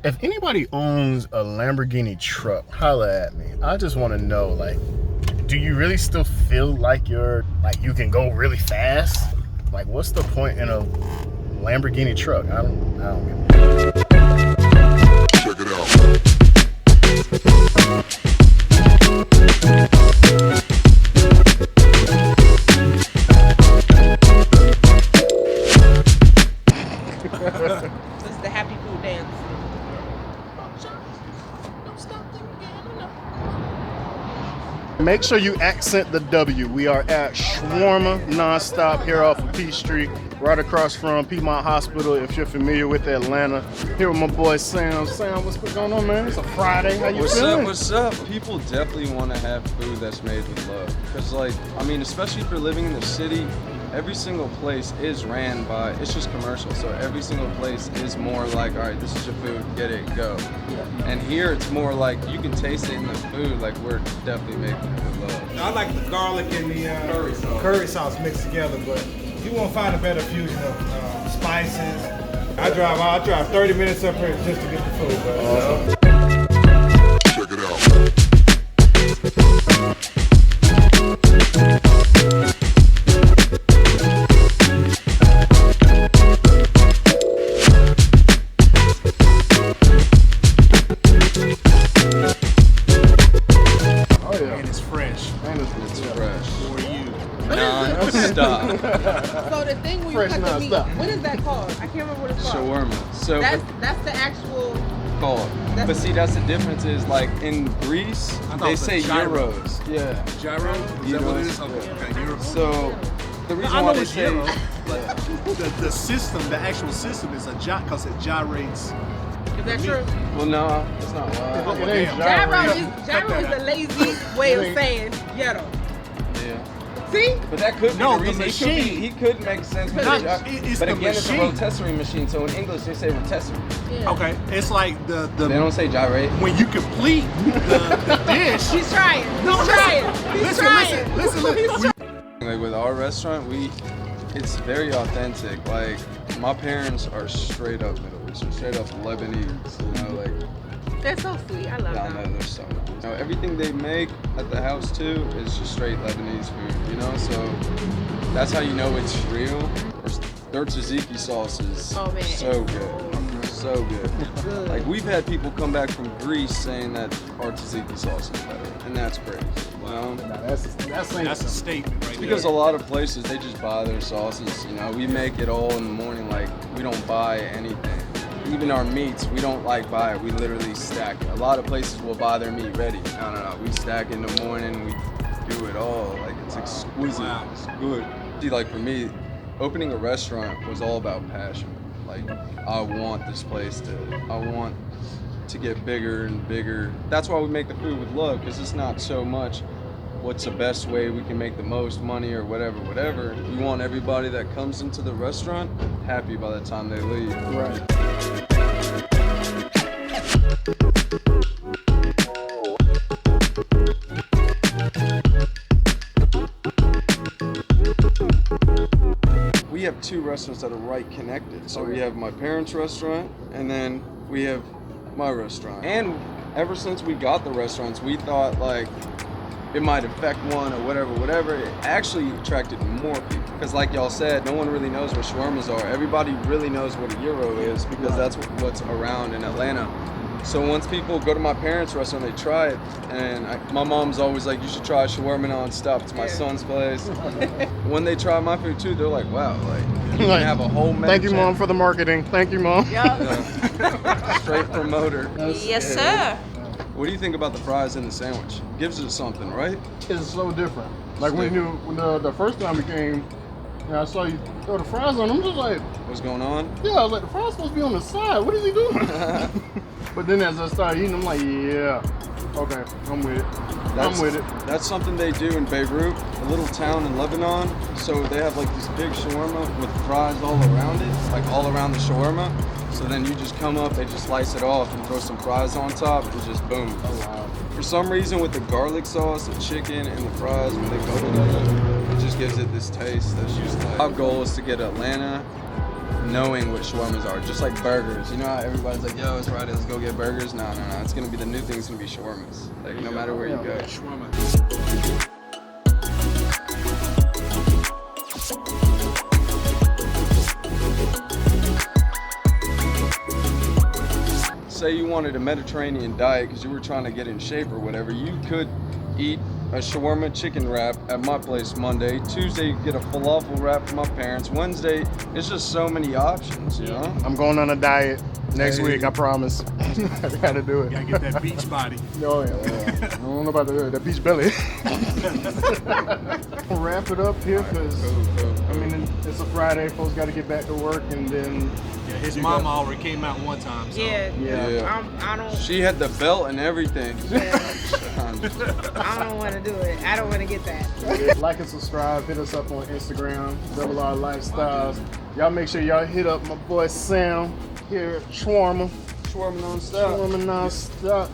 If anybody owns a Lamborghini truck, holla at me. I just want to know, like, do you really still feel like you can go really fast? Like, what's the point in a Lamborghini truck? I don't get it. Check it out. This is the happy food dance. Make sure you accent the W. We are at Shawarma Non-Stop here off of Peachtree, right across from Piedmont Hospital. If you're familiar with Atlanta, here with my boy Sam. Sam, what's going on, man? It's a Friday. How you feeling? What's up? People definitely want to have food that's made with love. Because, like, I mean, especially if you're living in the city, every single place is ran by, it's just commercial. So every single place is more like, all right, this is your food, get it, go. Yeah. And here it's more like you can taste it in the food, like we're definitely making it with love. I like the garlic and the curry sauce mixed together, but you won't find a better fusion of spices. I drive 30 minutes up here just to get the food, but check it out. Non-stop. So the thing when you cut the meat, what is that called? I can't remember what it's called. Shawarma. So that's the actual called. But see, that's the difference is like in Greece, they say euros. Yeah. Gyro? Is that what it is? Okay, euro. So the reason why they say euro, but the system, the actual system is a gyro because it gyrates. Is that true? Well, no, that's not why. Gyro is a lazy way of saying ghetto. Yeah. See? But that could be the reason. He could make sense. But again, it's a rotisserie machine. So in English, they say rotisserie. Yeah. Okay, it's like the. They don't say gyrate. When you complete the dish. He's trying. Listen. Like with our restaurant, it's very authentic. Like my parents are straight up Middle Eastern, straight up Lebanese. You know, like. That's so sweet. I love that. They're so nice. You know, everything they make at the house too is just straight Lebanese food, you know? So that's how you know it's real. Their tzatziki sauce is so good. So good. Like we've had people come back from Greece saying that our tzatziki sauce is better, and that's crazy. You know? That's a statement right there. Because a lot of places they just buy their sauces, you know. We make it all in the morning, like we don't buy anything. Even our meats, we don't buy it, we literally stack it. A lot of places will buy their meat ready. No, we stack in the morning, we do it all. Like it's exquisite, It's good. See, like for me, opening a restaurant was all about passion. Like I want this place I want to get bigger and bigger. That's why we make the food with love, because it's not so much what's the best way we can make the most money or whatever. We want everybody that comes into the restaurant happy by the time they leave. Right. We have two restaurants that are right connected. So we have my parents' restaurant and then we have my restaurant. And ever since we got the restaurants, we thought like it might affect one or whatever. It actually attracted more people. Because like y'all said, no one really knows what shawarmas are. Everybody really knows what a euro is because that's what's around in Atlanta. So once people go to my parents' restaurant, they try it. And my mom's always like, you should try Shawarma Non-Stop. It's my son's place. When they try my food too, they're like, wow, like you can have a whole menu. Thank you, Mom, for the marketing. Thank you, Mom. Yeah. Straight promoter. Yes, sir. What do you think about the fries in the sandwich? Gives it something, right? It's so different. Like when the first time we came, I saw you throw the fries on. I'm just like, what's going on? Yeah, I was like, the fries supposed to be on the side. What is he doing? But then as I started eating, I'm like, yeah, okay, I'm with it. That's something they do in Beirut, a little town in Lebanon. So they have like this big shawarma with fries all around it, like all around the shawarma. So then you just come up, they just slice it off and throw some fries on top and just boom. Oh wow. For some reason with the garlic sauce, the chicken, and the fries, when they go together, it just gives it this taste that's just like. Our goal is to get Atlanta, knowing what shawarmas are, just like burgers. You know how everybody's like, yo, it's Friday, let's go get burgers. No. It's gonna be the new thing. It's gonna be shawarmas. Like no matter where you go. Shawarma. Say you wanted a Mediterranean diet because you were trying to get in shape or whatever, you could eat a shawarma chicken wrap at my place Monday. Tuesday, you get a falafel wrap from my parents. Wednesday, it's just so many options, you know? I'm going on a diet next week, I promise. I gotta do it. Gotta get that beach body. Oh, yeah. I don't know about the beach belly. We'll wrap it up here because, I mean, it's a Friday. Folks got to get back to work and then... Yeah, his mama already came out one time, so. Yeah. I don't. She had the belt and everything. I don't want to do it. I don't want to get that. Like and subscribe. Hit us up on Instagram, DoubleRLifestyles. Y'all make sure y'all hit up my boy Sam here at Shawarma. Shawarma Non-Stop. Shawarma Non-Stop.